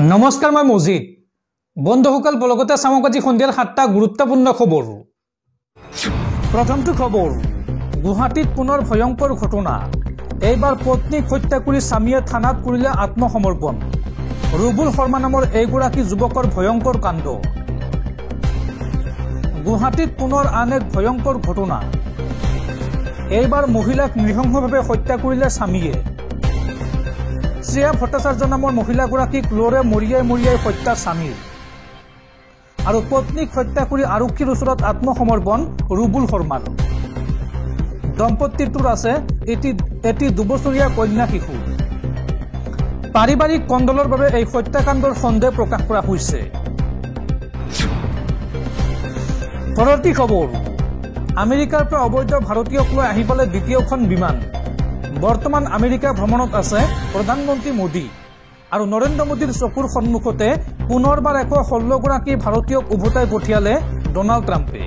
নমস্কাৰ মই মজিদ বন্ধুসকল বলগতে চামক আজি সন্ধিয়াৰ 7টা গুৰুত্বপূৰ্ণ খবৰ। প্ৰথমটো খবৰ, গুৱাহাটীত পুনৰ ভয়ংকৰ ঘটনা। এইবাৰ পত্নীক হত্যা কৰি স্বামীয়ে থানাত কৰিলে আত্মসমৰ্পণ। ৰুবুল শৰ্মা নামৰ এইগৰাকী যুৱকৰ ভয়ংকৰ কাণ্ড। গুৱাহাটীত পুনৰ আন এক ভয়ংকৰ ঘটনা। এইবাৰ মহিলাক নৃশংসভাৱে হত্যা কৰিলে স্বামীয়ে। শ্ৰেয়া ভট্টাচাৰ্য নামৰ মহিলাগৰাকীক লোৰে মৰিয়াই হত্যা স্বামীৰ। আৰু পত্নীক হত্যা কৰি আৰক্ষীৰ ওচৰত আত্মসমৰ্পণ ৰুবুল শৰ্মাৰ। দম্পতিটোৰ আছে এটি 2 বছৰীয়া কন্যা শিশু। পাৰিবাৰিক কন্দলৰ বাবে এই হত্যাকাণ্ডৰ সন্দেহ প্ৰকাশ কৰা হৈছে। পৰৱৰ্তী খবৰ, আমেৰিকাৰ পৰা অবৈধ ভাৰতীয়ক লৈ আহি পালে দ্বিতীয়খন বিমান। বৰ্তমান আমেৰিকা ভ্ৰমণত আছে প্ৰধানমন্ত্ৰী মোদী আৰু নৰেন্দ্ৰ মোদীৰ চকুৰ সন্মুখতে পুনৰবাৰ 116গৰাকী ভাৰতীয়ক উভতাই পঠিয়ালে ডনাল্ড ট্ৰাম্পে।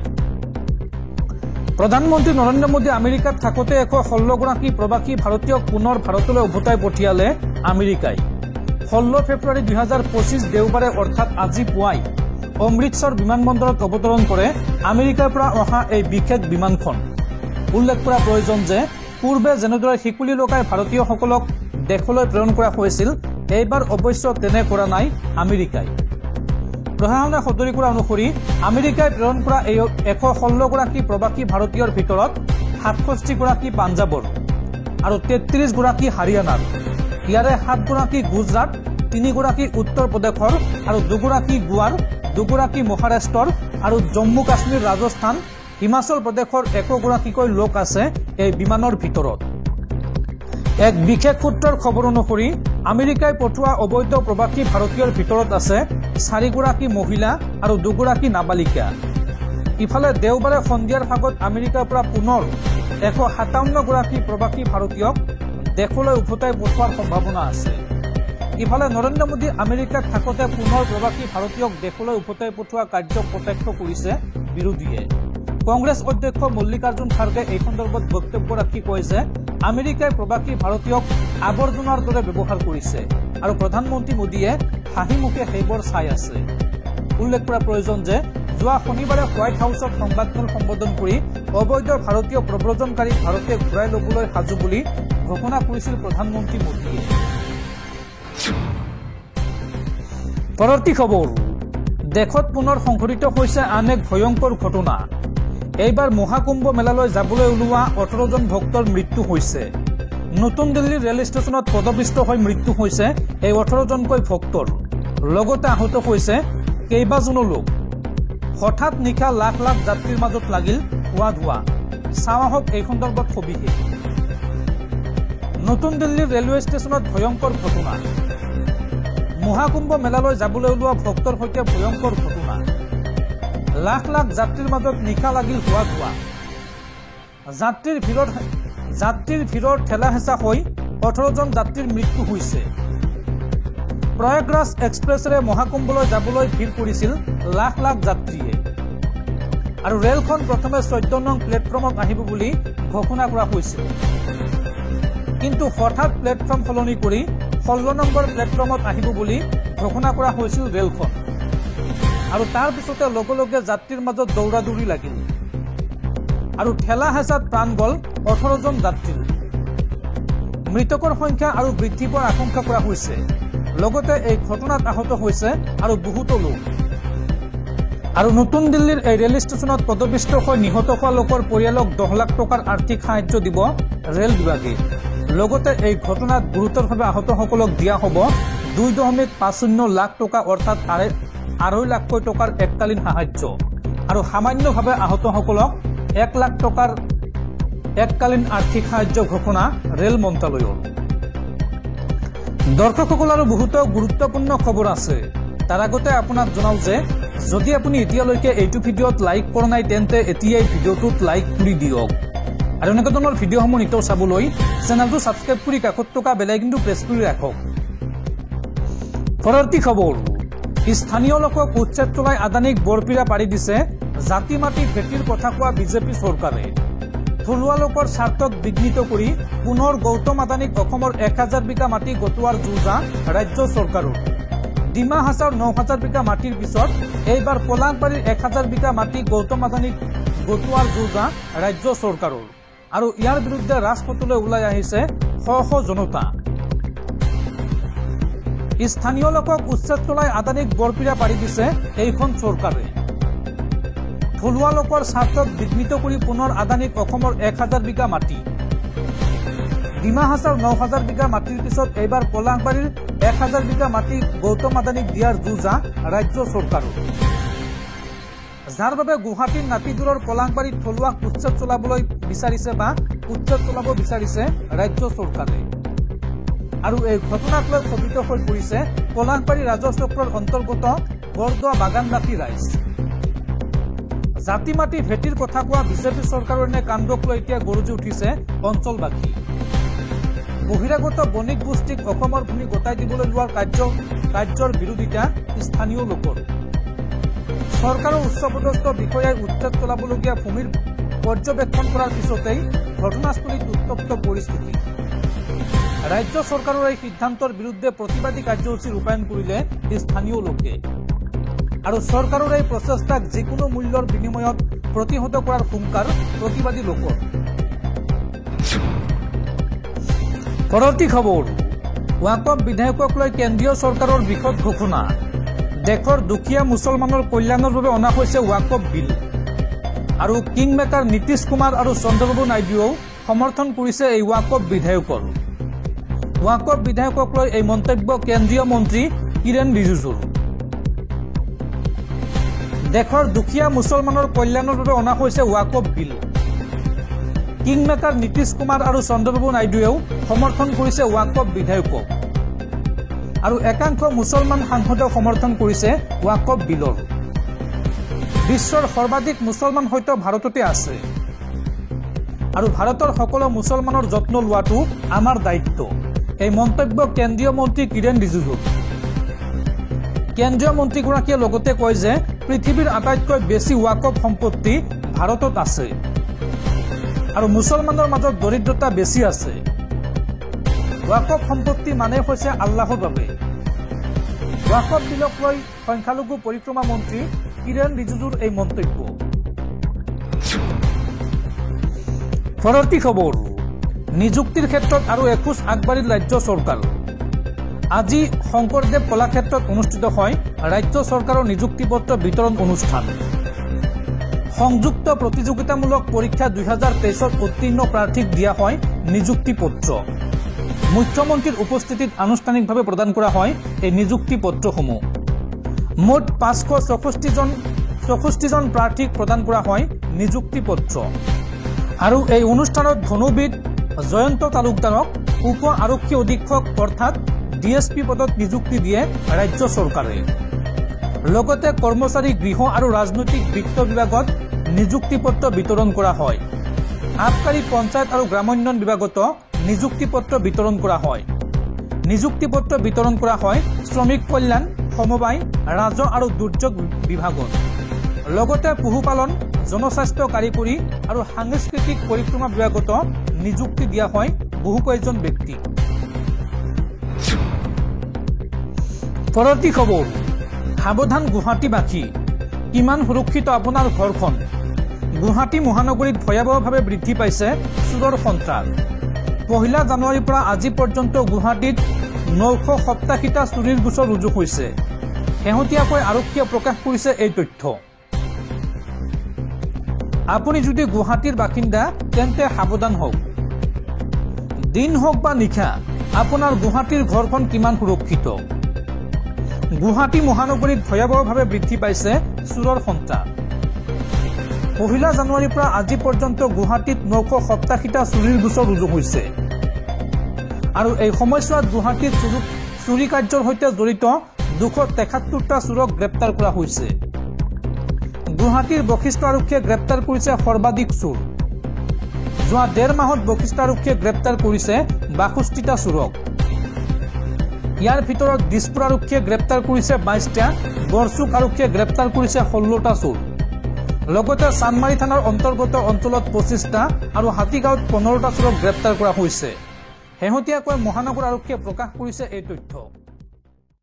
প্ৰধানমন্ত্ৰী নৰেন্দ্ৰ মোদী আমেৰিকাত থাকোতে 116গৰাকী প্ৰৱাসী ভাৰতীয়ক পুনৰ ভাৰতলৈ উভতাই পঠিয়ালে আমেৰিকাই। 16 ফেব্ৰুৱাৰী 2025 দেওবাৰে অৰ্থাৎ আজি পুৱাই অমৃতসৰ বিমানবন্দৰত অৱতৰণ কৰে আমেৰিকাৰ পৰা অহা এই বিশেষ বিমানখন। উল্লেখ কৰা প্ৰয়োজন যে পূৰ্বে যেনেদৰে শিকুলি লগাই ভাৰতীয়সকলক দেশলৈ প্ৰেৰণ কৰা হৈছিল, এইবাৰ অৱশ্য তেনে কৰা নাই আমেৰিকাই। প্ৰশাসনে সদৰি কৰা অনুসৰি আমেৰিকাই প্ৰেৰণ কৰা এই 116গৰাকী প্ৰৱাসী ভাৰতীয়ৰ ভিতৰত 67গৰাকী পাঞ্জাৱৰ আৰু 33গৰাকী হাৰিয়ানাৰ। ইয়াৰে 7গৰাকী গুজৰাট, 3গৰাকী উত্তৰ প্ৰদেশৰ আৰু 2গৰাকী গোৱাৰ, 2গৰাকী মহাৰাষ্ট্ৰৰ আৰু জম্মু কাশ্মীৰ, ৰাজস্থান, হিমাচল প্ৰদেশৰ 1গৰাকীকৈ লোক আছে এই বিমানৰ ভিতৰত। এক বিশেষ সূত্ৰৰ খবৰ অনুসৰি আমেৰিকাই পঠোৱা অবৈধ প্ৰৱাসী ভাৰতীয়ৰ ভিতৰত আছে 4গৰাকী মহিলা আৰু 2গৰাকী নাবালিকা। ইফালে দেওবাৰে সন্ধিয়াৰ ভাগত আমেৰিকাৰ পৰা পুনৰ 157গৰাকী প্ৰৱাসী ভাৰতীয়ক দেশলৈ উভতাই পঠোৱাৰ সম্ভাৱনা আছে। ইফালে নৰেন্দ্ৰ মোদী আমেৰিকাত থাকোতে পুনৰ প্ৰৱাসী ভাৰতীয়ক দেশলৈ উভতাই পঠোৱা কাৰ্য প্ৰত্যক্ষ কৰিছে বিৰোধীয়ে। কংগ্ৰেছ অধ্যক্ষ মল্লিকাৰ্জুন খাৰ্গে এই সন্দৰ্ভত বক্তব্য ৰাখি কয় যে আমেৰিকাই প্ৰৱাসী ভাৰতীয়ক আৱৰ্জনাৰ দৰে ব্যৱহাৰ কৰিছে আৰু প্ৰধানমন্ত্ৰী মোদীয়ে হাঁহিমুখে সেইবোৰ চাই আছে। উল্লেখ কৰা প্ৰয়োজন যে যোৱা শনিবাৰে হোৱাইট হাউচত সংবাদমেল সম্বোধন কৰি অবৈধ ভাৰতীয় প্ৰব্ৰজনকাৰীক ভাৰতে ঘূৰাই ল'বলৈ সাজু বুলি ঘোষণা কৰিছিল প্ৰধানমন্ত্ৰী মোদীয়ে। পৰৱৰ্তী খবৰ, দেশত পুনৰ সংঘটিত হৈছে আন এক ভয়ংকৰ ঘটনা। এইবাৰ মহাকুম্ভ মেলালৈ যাবলৈ ওলোৱা 18জন ভক্তৰ মৃত্যু হৈছে। নতুন দিল্লীৰ ৰেল ষ্টেচনত পদপিষ্ট হৈ মৃত্যু হৈছে এই 18জনকৈ ভক্তৰ। লগতে আহত হৈছে কেইবাজনো লোক। হঠাৎ নিশা লাখ লাখ যাত্ৰীৰ মাজত লাগিল ধোঁৱা ধোঁৱা। চাওঁ আহক এই সন্দৰ্ভত সবিশেষ। নতুন দিল্লীৰ ৰেলৱে ষ্টেচনত ভয়ংকৰ ঘটনা। মহাকুম্ভ মেলালৈ যাবলৈ ওলোৱা ভক্তৰ সৈতে ভয়ংকৰ ঘটনা। লাখ লাখ যাত্ৰীৰ মাজত নিশা লাগিল ধোঁৱা ধোঁৱা। যাত্ৰীৰ ভিৰৰ ঠেলা হেঁচা হৈ 18জন যাত্ৰীৰ মৃত্যু হৈছে। প্ৰয়াগৰাজ এক্সপ্ৰেছেৰে মহাকুম্ভলৈ যাবলৈ ভিৰ কৰিছিল লাখ লাখ যাত্ৰীয়ে। আৰু ৰেলখন প্ৰথমে 14 নং প্লেটফৰ্মত আহিব বুলি ঘোষণা কৰা হৈছিল, কিন্তু হঠাৎ প্লেটফৰ্ম সলনি কৰি 16 নম্বৰ প্লেটফৰ্মত আহিব বুলি ঘোষণা কৰা হৈছিল ৰেলখন। আৰু তাৰ পিছতে লগে লগে যাত্ৰীৰ মাজত দৌৰা দৌৰি লাগিল আৰু ঠেলা হেঁচাত প্ৰাণ গ'ল 18জন যাত্ৰীৰ। মৃতকৰ সংখ্যা আৰু বৃদ্ধি পোৱাৰ আশংকা কৰা হৈছে। লগতে এই ঘটনাত আহত হৈছে আৰু বহুতো লোক। আৰু নতুন দিল্লীৰ এই ৰেল ষ্টেচনত পদপিষ্ট হৈ নিহত হোৱা লোকৰ পৰিয়ালক 10 লাখ টকাৰ আৰ্থিক সাহায্য দিব ৰেল বিভাগে। লগতে এই ঘটনাত গুৰুতৰভাৱে আহতসকলক দিয়া হ'ব 2.50 লাখ টকা অৰ্থাৎ 2.5 লাখ টকাৰ এককালীন সাহায্য আৰু সামান্যভাৱে আহতসকলক 1 লাখ টকাৰ এককালীন আৰ্থিক সাহায্য ঘোষণা ৰেল মন্ত্ৰালয়ৰ। দৰ্শকসকল আৰু বহুতো গুৰুত্বপূৰ্ণ খবৰ আছে। তাৰ আগতে আপোনাক জনাওঁ যে যদি আপুনি এতিয়ালৈকে এইটো ভিডিঅ'ত লাইক কৰা নাই তেন্তে এতিয়াই ভিডিঅ'টোত লাইক কৰি দিয়ক আৰু এনেকুৱা ধৰণৰ ভিডিঅ'সমূহ নিতৌ চাবলৈ চেনেলটো ছাবস্ক্ৰাইব কৰি কাষত থকা বেল আইকনটো প্ৰেছ কৰি ৰাখক। পৰৱৰ্তী খবৰ, স্থানীয় লোকক উচ্ছেদ চলাই আদানীক বৰপীৰা পাৰি দিছে জাতি মাটি ভেটিৰ কথা কোৱা বিজেপি চৰকাৰে। থলুৱা লোকৰ স্বাৰ্থক বিঘ্নিত কৰি পুনৰ গৌতম আদানীক অসমৰ 1000 বিঘা মাটি গটোৱাৰ যোজনা ৰাজ্য চৰকাৰৰ। ডিমা হাছাওৰ ৯,০০০ বিঘা মাটিৰ পিছত এইবাৰ পলাশবাৰীৰ ১,০০০ বিঘা মাটি গৌতম আদানীক গটোৱাৰ যোজা ৰাজ্য চৰকাৰৰ আৰু ইয়াৰ বিৰুদ্ধে ৰাজপথলৈ ওলাই আহিছে শ শ জনতা। স্থানীয় লোকক উচ্ছেদ চলাই আদানীক বৰপিৰা পাৰি দিছে এইখন চৰকাৰে। থলুৱা লোকৰ স্বাৰ্থক বিঘ্নিত কৰি পুনৰ আদানীক অসমৰ ১,০০০ বিঘা মাটি। ডিমা হাছাওৰ ৯,০০০ বিঘা মাটিৰ পিছত এইবাৰ পলাশবাৰীৰ ১,০০০ বিঘা মাটি গৌতম আদানীক দিয়াৰ যোজা ৰাজ্য চৰকাৰৰ, যাৰ বাবে গুৱাহাটীৰ নাতিদূৰৰ পলাশবাৰীত থলুৱাক উচ্ছেদ চলাব বিচাৰিছে ৰাজ্য চৰকাৰে। আৰু এই ঘটনাক লৈ ক্ষোভিত হৈ পৰিছে পলাশবাৰী ৰাজচক্ৰৰ অন্তৰ্গত বৰদোৱা বাগানবাসী ৰাইজ। জাতি মাটি ভেটিৰ কথা কোৱা বিজেপি চৰকাৰৰ নে কাণ্ডক লৈ এতিয়া গৰজি উঠিছে অঞ্চলবাসী। বহিৰাগত বণিক গোষ্ঠীক অসমৰ ভূমি গতাই দিবলৈ লোৱাৰ কাৰ্যৰ বিৰোধিতা স্থানীয় লোকৰ। চৰকাৰৰ উচ্চপদস্থ বিষয়াই উচ্ছেদ চলাবলগীয়া ভূমিৰ পৰ্যবেক্ষণ কৰাৰ পিছতেই ঘটনাস্থলীত উত্তপ্ত পৰিস্থিতি। ৰাজ্য চৰকাৰৰ এই সিদ্ধান্তৰ বিৰুদ্ধে প্ৰতিবাদী কাৰ্যসূচী ৰূপায়ণ কৰিলে স্থানীয় লোকে। আৰু চৰকাৰৰ এই প্ৰচেষ্টাক যিকোনো মূল্যৰ বিনিময়ত প্ৰতিহত কৰাৰ হুংকাৰ প্ৰতিবাদী লোকৰ। পৰৱৰ্তী খবৰ, ৱাকফ বিধেয়কক লৈ কেন্দ্ৰীয় চৰকাৰৰ বিশদ ঘোষণা। দেশৰ দুখীয়া মুছলমানৰ কল্যাণৰ বাবে অনা হৈছে ৱাকফ বিল। আৰু কিং মেকাৰ নীতিশ কুমাৰ আৰু চন্দ্ৰবাবু নাইডুৱেও সমৰ্থন কৰিছে এই ৱাকফ বিধেয়কৰ। ৱাকফ বিধেয়কক লৈ এই মন্তব্য কেন্দ্ৰীয় মন্ত্ৰী কিৰেণ ৰিজিজুৰ। দেশৰ দুখীয়া মুছলমানৰ কল্যাণৰ বাবে অনা হৈছে ৱাকফ বিল। কিং মেকাৰ নীতিশ কুমাৰ আৰু চন্দ্ৰবাবু নাইডুৱেও সমৰ্থন কৰিছে ৱাকফ বিধেয়কক। আৰু একাংশ মুছলমান সাংসদেও সমৰ্থন কৰিছে ৱাকফ বিলৰ। বিশ্বৰ সৰ্বাধিক মুছলমান হয়তো ভাৰততে আছে। আৰু ভাৰতৰ সকলো মুছলমানৰ যত্ন লোৱাটো আমাৰ দায়িত্ব। এই মন্তব্য কেন্দ্ৰীয় মন্ত্ৰী কিৰেণ ৰিজিজুৰ। কেন্দ্ৰীয় মন্ত্ৰীগৰাকীয়ে লগতে কয় যে পৃথিৱীৰ আটাইতকৈ বেছি ৱাকফ সম্পত্তি ভাৰতত আছে। আৰু মুছলমানৰ মাজত দৰিদ্ৰতা বেছি আছে। ৱাকফ সম্পত্তি মানে হৈছে আল্লাহৰ বাবে। ৱাকফ বিলক লৈ সংখ্যালঘু পৰিক্ৰমা মন্ত্ৰী কিৰেণ ৰিজিজুৰ এই মন্তব্য। পৰৱৰ্তী খবৰ, নিযুক্তিৰ ক্ষেত্ৰত আৰু এখোজ আগবাঢ়িল ৰাজ্য চৰকাৰ। আজি শংকৰদেৱ কলাক্ষেত্ৰত অনুষ্ঠিত হয় ৰাজ্য চৰকাৰৰ নিযুক্তি পত্ৰ বিতৰণ অনুষ্ঠান। সংযুক্ত প্ৰতিযোগিতামূলক পৰীক্ষা 2023ত উত্তীৰ্ণ প্ৰাৰ্থীক দিয়া হয় নিযুক্তি পত্ৰ। মুখ্যমন্ত্ৰীৰ উপস্থিতিত আনুষ্ঠানিকভাৱে প্ৰদান কৰা হয় এই নিযুক্তি পত্ৰসমূহ। মুঠ 564জন প্ৰাৰ্থীক প্ৰদান কৰা হয় নিযুক্তি পত্ৰ। আৰু এই অনুষ্ঠানত ধনুবিদ জয়ন্ত তালুকদাৰক উপ আৰক্ষী অধীক্ষক অৰ্থাৎ DSP পদত নিযুক্তি দিয়ে ৰাজ্য চৰকাৰে। লগতে কৰ্মচাৰী গৃহ আৰু ৰাজনৈতিক বিত্ত বিভাগত নিযুক্তি পত্ৰ বিতৰণ কৰা হয়। আবকাৰী পঞ্চায়ত আৰু গ্ৰামোন্নয়ন বিভাগত নিযুক্তি পত্ৰ বিতৰণ কৰা হয়। নিযুক্তি পত্ৰ বিতৰণ কৰা হয় শ্ৰমিক কল্যাণ, সমবায়, ৰাজহ আৰু দুৰ্যোগ বিভাগত। লগতে পশুপালন, জনস্বাস্থ্য কাৰিকৰী আৰু সাংস্কৃতিক পৰিক্ৰমা বিভাগত নিযুক্তি দিয়া হয় বহুকেইজন ব্যক্তিক। পৰৱৰ্তী খবৰ, সাৱধান গুৱাহাটীবাসী, কিমান সুৰক্ষিত আপোনাৰ ঘৰখন। গুৱাহাটী মহানগৰীত ভয়াৱহভাৱে বৃদ্ধি পাইছে চোৰৰ সন্ত্ৰাস। 1 জানুৱাৰীৰ পৰা আজি পৰ্যন্ত গুৱাহাটীত 987টা চুৰিৰ গোচৰ ৰুজু হৈছে। শেহতীয়াকৈ আৰক্ষীয়ে প্ৰকাশ কৰিছে এই তথ্য। আপুনি যদি গুৱাহাটীৰ বাসিন্দা তেন্তে সাৱধান হওক। দিন হওক বা নিশা, আপোনাৰ গুৱাহাটীৰ ঘৰখন কিমান সুৰক্ষিত। গুৱাহাটী মহানগৰীত ভয়াৱহভাৱে বৃদ্ধি পাইছে চোৰৰ সন্ত্ৰাস। 1 জানুৱাৰীৰ পৰা আজি পৰ্যন্ত গুৱাহাটীত 987টা চুৰিৰ গোচৰ ৰুজু হৈছে। আৰু এই সময়ছোৱাত গুৱাহাটীত চুৰি কাৰ্যৰ সৈতে জড়িত 273টা চোৰক গ্ৰেপ্তাৰ কৰা হৈছে। গুৱাহাটীৰ বশিষ্ঠ আৰক্ষীয়ে গ্ৰেপ্তাৰ কৰিছে সৰ্বাধিক চোৰ। যোৱা 1.5 মাহত বশিষ্ঠ আৰক্ষীয়ে গ্ৰেপ্তাৰ কৰিছে 62টা চোৰক। ইয়াৰ ভিতৰত দিছপুৰ আৰক্ষীয়ে গ্ৰেপ্তাৰ কৰিছে 22টা, গড়চুক আৰক্ষীয়ে গ্ৰেপ্তাৰ কৰিছে 16টা চোৰ। লগতে চানমাৰী থানাৰ অন্তৰ্গত অঞ্চলত 25টা আৰু হাতীগাঁৱত 15টা চোৰক গ্ৰেপ্তাৰ কৰা হৈছে। শেহতীয়াকৈ মহানগৰ আৰক্ষীয়ে প্ৰকাশ কৰিছে এই তথ্য।